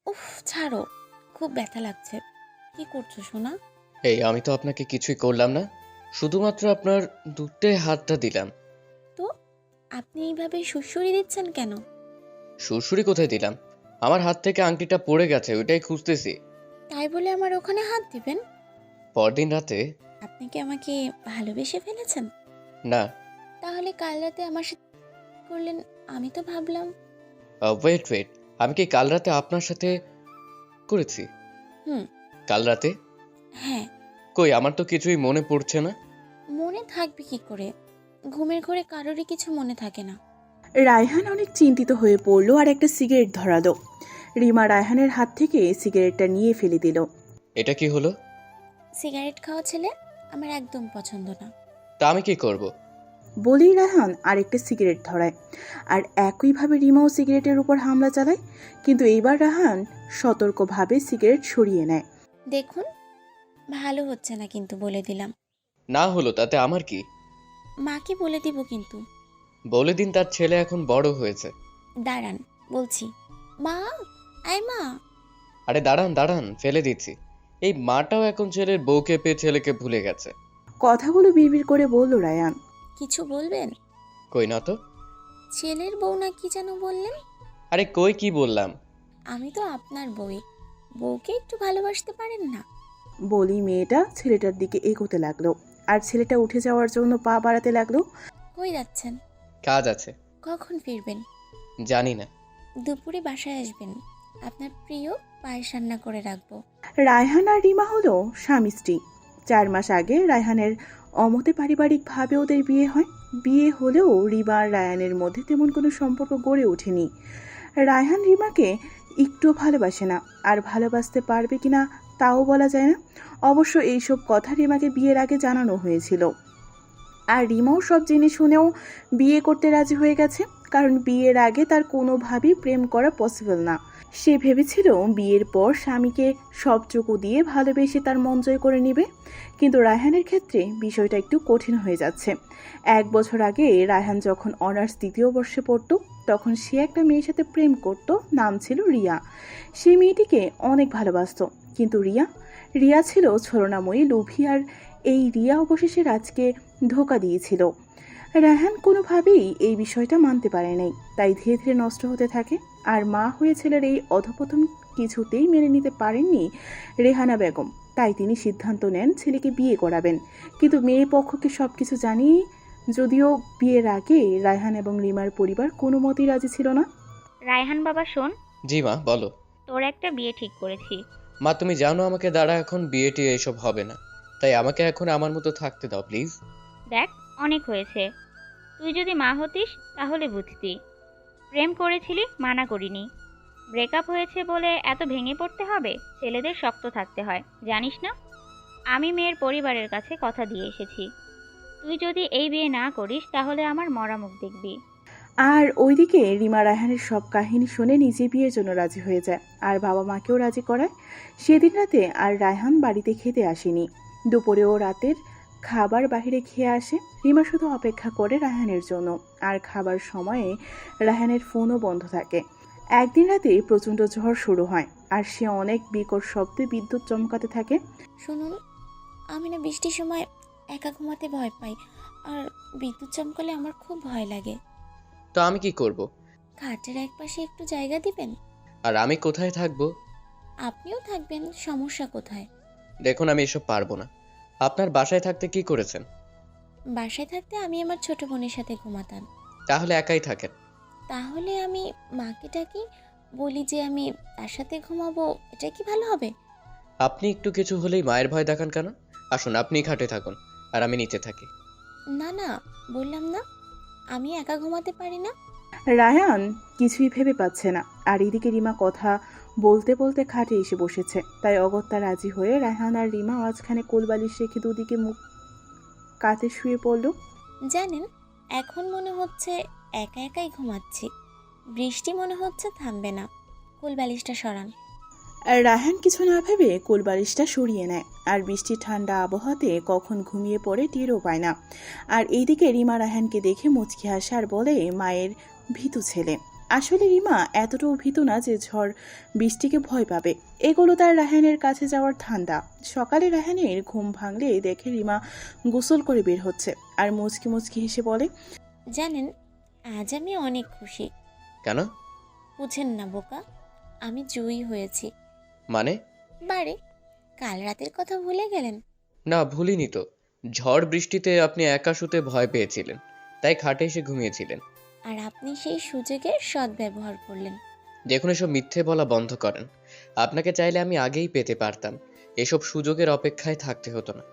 উফ, ছাড়ো। খুব ব্যথা লাগছে। কি করছো সোনা? এই আমি তো আপনাকে কিছুই করলাম না, শুধুমাত্র আপনার দুধে হাতটা দিলাম। তো আপনি এইভাবে সুড়সুড়ি দিচ্ছেন কেন? সুড়সুড়ি কোথায় দিলাম? আমার হাত থেকে আংটিটা পড়ে গেছে, ওইটাই খুঁজতেছি। তাই বলে আমার ওখানে হাত দিবেন? পরদিন রাতে। আপনি কি আমাকে ভালোবেসে ফেলেছেন? না। তাহলে কাল রাতে আমার সাথে করলেন? আমি তো ভাবলাম। ওয়েট ওয়েট, আমি কি কাল রাতে আপনার সাথে করেছি? হুম। কাল রাতে? হ্যাঁ। কই, আমার তো কিছুই মনে পড়ছে না। মনে থাকবে কি করে? ঘুমের ঘোরে কারোরই কিছু মনে থাকে না। রায়হান অনেক চিন্তিত হয়ে পড়ল আর একটা সিগারেট ধরালো। রিমা রায়হানের হাত থেকে সিগারেটটা নিয়ে ফেলে দিল। এটা কি হলো? সিগারেট খাওয়া ছেলে আমার একদম পছন্দ না। তা আমি কি করব? বলেই রায়হান আরেকটা সিগারেট ধরায়। আর একইভাবে রিমাও সিগারেটের উপর হামলা চালায়। কিন্তু এইবার রায়হান সতর্কভাবে সিগারেট সরিয়ে নেয়। দেখুন, ভালো হচ্ছে না কিন্তু বলে দিলাম। না হলো তাতে আমার কি? মাকে বলে দিব কিন্তু। বলে দিন, তার ছেলে এখন বড় হয়েছে। দাঁড়ান, বলছি। মা, আয় মা। আরে দাঁড়ান দাঁড়ান, ফেলে দিচ্ছি। এই মাটাও এখন ছেলের বউকে পেয়ে ছেলেকে ভুলে গেছে। কথাগুলো বিড়বিড় করে বলল রায়হান। কিছু বলবেন? কই না তো। ছেলের বউ না কি যেন বললেন? আরে কই, কি বললাম? আমি তো আপনার বউই। বউকে একটু ভালোবাসতে পারেন না? বলি মেয়েটা ছেলেটার দিকে এগোতে লাগলো। আর ছেলেটা উঠে যাওয়ার জন্য পা বাড়াতে লাগলো। কই যাচ্ছেন? কাজ আছে। কখন ফিরবেন? জানি না। দুপুরে বাসায় আসবেন। আপনার প্রিয় পায়েস রান্না করে রাখবো। রায়হান আর রিমা হলো স্বামী স্ত্রী। 4 মাস আগে রায়হানের অমতে পারিবারিকভাবে ওদের বিয়ে হয়। বিয়ে হলেও রিমা আর রায়ানের মধ্যে তেমন কোনো সম্পর্ক গড়ে ওঠেনি। রায়হান রিমাকে একটুও ভালোবাসে না, আর ভালোবাসতে পারবে কিনা তাও বলা যায় না। অবশ্য এইসব কথা রিমাকে বিয়ের আগে জানানো হয়েছিল। আর রিমাও সব জেনে শুনেও বিয়ে করতে রাজি হয়ে গেছে, কারণ বিয়ের আগে তার কোনোভাবেই প্রেম করা পসিবল না। সে ভেবেছিল বিয়ের পর স্বামীকে সবটুকু দিয়ে ভালোবেসে তার মন জয় করে নেবে। কিন্তু রায়হানের ক্ষেত্রে বিষয়টা একটু কঠিন হয়ে যাচ্ছে। 1 বছর আগে রায়হান যখন অনার্স 2য় বর্ষে পড়তো, তখন সে একটা মেয়ের সাথে প্রেম করত, নাম ছিল রিয়া। সেই মেয়েটিকে অনেক ভালোবাসতো। কিন্তু রিয়া রিয়া ছিল ছলনাময়ী, লোভী। আর এই রিয়া অবশেষে রাজকে ধোঁকা দিয়েছিল। রায়হান কোনোভাবেই এই বিষয়টা মানতে পারে নাই, তাই ধীরে ধীরে নষ্ট হতে থাকে। আর মা হয়ে ছেলের এই অধপতন কিছুতেই মেনে নিতে পারেননি রেহানা বেগম। তাই তিনি সিদ্ধান্ত নেন ছেলেকে বিয়ে করাবেন। কিন্তু মেয়ে পক্ষকে সবকিছু জানিয়ে, যদিও বিয়ের আগে রায়হান এবং রিমার পরিবার কোনো মতেই রাজি ছিল না। রায়হান বাবা শোন, জি মা, বলো। তোর একটা বিয়ে ঠিক করেছি। মা তুমি জানো আমাকে দ্বারা এখন বিয়ে টিয়ে এসব হবে না, তাই আমাকে এখন আমার মতো থাকতে দাও প্লিজ। দেখ, অনেক হয়েছে। তুই যদি মা হতিস তাহলে বুঝতি। প্রেম করেছিলি, মানা করিনি। ব্রেকআপ হয়েছে বলে এত ভেঙে পড়তে হবে? ছেলেদের শক্ত থাকতে হয়, জানিস না? আমি মেয়ের পরিবারের কাছে কথা দিয়ে এসেছি। তুই যদি এই বিয়ে না করিস তাহলে আমার মরা মুখ দেখবি। আর ওইদিকে রিমা রায়হানের সব কাহিনী শুনে নিজে বিয়ের জন্য রাজি হয়ে যায়, আর বাবা মাকেও রাজি করায়। সেদিন রাতে আর রায়হান বাড়িতে খেতে আসেনি। দুপুরে ও রাতের খাবার বাইরে খেয়ে আসে। রিমা শুধু অপেক্ষা করে রায়হানের জন্য। আর খাবার সময়ে রায়হানের ফোনও বন্ধ থাকে। একদিন রাতে প্রচণ্ড ঝড় শুরু হয়, আর সে অনেক বিকট শব্দে বিদ্যুৎ চমকাতে থাকে। শুনুন, আমি না বৃষ্টির সময় একা ঘুমাতে ভয় পাই। আর বিদ্যুৎ চমকালে আমার খুব ভয় লাগে। তো আমি কি করব? খাটের একপাশে একটু জায়গা দিবেন? আর আমি কোথায় থাকবো? আপনিও থাকবেন, সমস্যা কোথায়? দেখুন আমি এসব পারবো না। আপনার বাসায় থাকতে কি করেছেন? বাসায় থাকতে আমি আমার ছোট বোনের সাথে ঘুমাতাম। তাহলে একাই থাকেন। তাহলে আমি মাকে ডাকি, বলি যে আমি তার সাথে ঘুমাবো। এটা কি ভালো হবে? আপনি একটু কিছু হলেই মায়ের ভয় দেখান কেন? আসুন আপনি খাটে থাকুন, আর আমি নিচে থাকি। না না, বললাম না আমি একা ঘুমাতে পারি না। রায়ান কিছুই ভেবে পাচ্ছে না। আর এদিকে রিমা কথা বলতে বলতে খাটে এসে বসেছে। তাই অগত্যা রাজি হয়ে রায়হান আর রিমা মাঝখানে কোলবালিশ রেখে দুদিকে মুখ কাতে শুয়ে পড়ল। জানেন, এখন মনে হচ্ছে একা একাই ঘুমাচ্ছি। বৃষ্টি মনে হচ্ছে থামবে না। কোল বালিশটা সরান। আর রায়হান কিছু না ভেবে কোলবালিশটা সরিয়ে নেয়, আর বৃষ্টির ঠান্ডা আবহাওয়াতে কখন ঘুমিয়ে পড়ে টেরও পায় না। আর এইদিকে রিমা রায়হানকে দেখে মুচকি হাসে আর বলে মায়ের ভীতু ছেলে। আসলে রিমা এতটাও ভীতু না যে ঝড় বৃষ্টিকে ভয় পাবে। এগুলো তার রায়হানের কাছে যাওয়ার ধান্দা। সকালে রায়হানের ঘুম ভাঙলে দেখে রিমা গোসল করে বের হচ্ছে আর মুচকি মুচকি হেসে বলে, জানেন, আজ আমি অনেক খুশি। কেন? বুঝেন না বোকা, আমি জয়ী হয়েছি। মানে? বারে, কাল রাতের কথা ভুলে গেলেন? না, ভুলিনি তো। ঝড় বৃষ্টিতে আপনি একা শুতে ভয় পেয়েছিলেন, তাই খাটে এসে ঘুমিয়েছিলেন। আর আপনি সেই সুযোগের সদ্ব্যবহার করলেন। দেখুন, এসব মিথ্যে বলা বন্ধ করেন। আপনাকে চাইলে আমি আগেই পেতে পারতাম, এসব সুযোগের অপেক্ষায় থাকতে হতো না।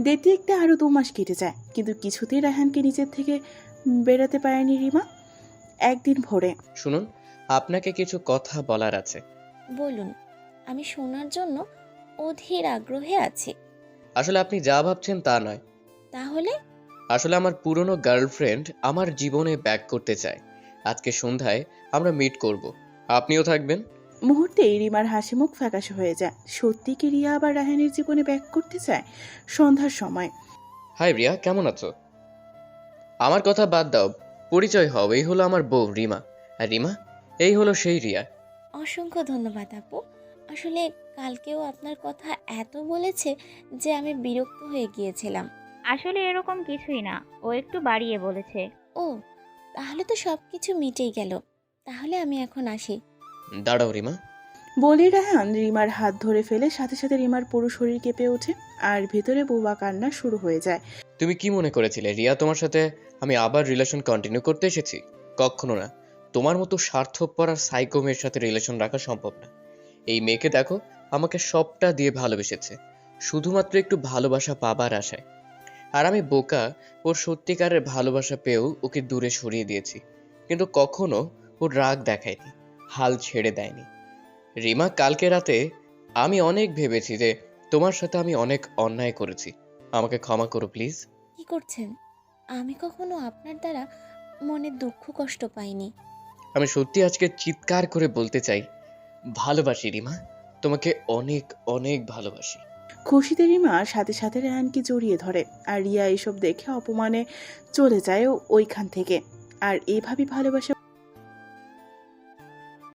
দেখতে দেখতে আরো 2 মাস কেটে যায়, কিন্তু কিছুতেই রায়হানকে নিজের থেকে বেরাতে পারেনি রিমা। একদিন ভোরে, শুনুন, আপনাকে কিছু কথা বলার আছে। বলুন, আমি শোনার জন্য অধীর আগ্রহে আছি। আসলে আপনি যা ভাবছেন তা নয়। তাহলে? আসলে আমার পুরনো গার্লফ্রেন্ড আমার জীবনে ব্যাক করতে চায়। আজকে সন্ধ্যায় আমরা মিট করব, আপনিও থাকবেন। মুহূর্তেই রিমার হাসি মুখ ফ্যাকাশে হয়ে যায়। সত্যি কি রিয়া আবার রায়হানের জীবনে ব্যাক করতে চায়? সন্ধ্যার সময়, হাই রিয়া, কেমন আছো? আমার কথা বাদ দাও, পরিচয় হও। এই হলো আমার বউ রিমা, আর রিমা এই হলো সেই রিয়া। অসংখ্য ধন্যবাদ আপু। আসলে কালকেও আপনার কথা এত বলেছে যে আমি বিরক্ত হয়ে গিয়েছিলাম। আসলে এরকম কিছুই না, ও একটু বাড়িয়ে বলেছে। ও, তাহলে তো সব কিছু মিটেই গেল। তাহলে আমি এখন আসি। দাঁড়াও রিমা। বলে রায়হান রিমার হাত ধরে ফেলে সাথে সাথে রিমার পুরো শরীর কেঁপে ওঠে আর ভেতরে বোবা কান্না শুরু হয়ে যায়। তুমি কি মনে করেছিলে রিয়া, তোমার সাথে আমি আবার রিলেশন কন্টিনিউ করতে এসেছি? কখনো না। তোমার মতো স্বার্থপর আর সাইকো মেয়ের সাথে রিলেশন রাখা সম্ভব না। এই মেয়েকে দেখো, আমাকে সবটা দিয়ে ভালোবেসেছে, শুধুমাত্র একটু ভালোবাসা পাবার আশায়। আর আমি বোকা, ওর সত্যিকারের ভালোবাসা পেয়েও ওকে দূরে সরিয়ে দিয়েছি, কিন্তু কখনো ওর রাগ দেখায়নি, হাল ছেড়ে দেয়নি। রিমা, কালকে রাতে আমি অনেক ভেবেছি যে তোমার সাথে আমি অনেক অন্যায় করেছি। আমাকে ক্ষমা করো প্লিজ। কি করছেন? আমি কখনো আপনার দ্বারা মনে দুঃখ কষ্ট পাইনি। আমি সত্যি আজকে চিৎকার করে বলতে চাই, ভালোবাসি রিমা, তোমাকে অনেক অনেক ভালোবাসি। খুশিতে রিমা সাথে সাথে রায়হানকে জড়িয়ে ধরে আর রিয়া এসব দেখে অপমানে চলে যায় ওইখান থেকে। আর এভাবে ভালোবাসা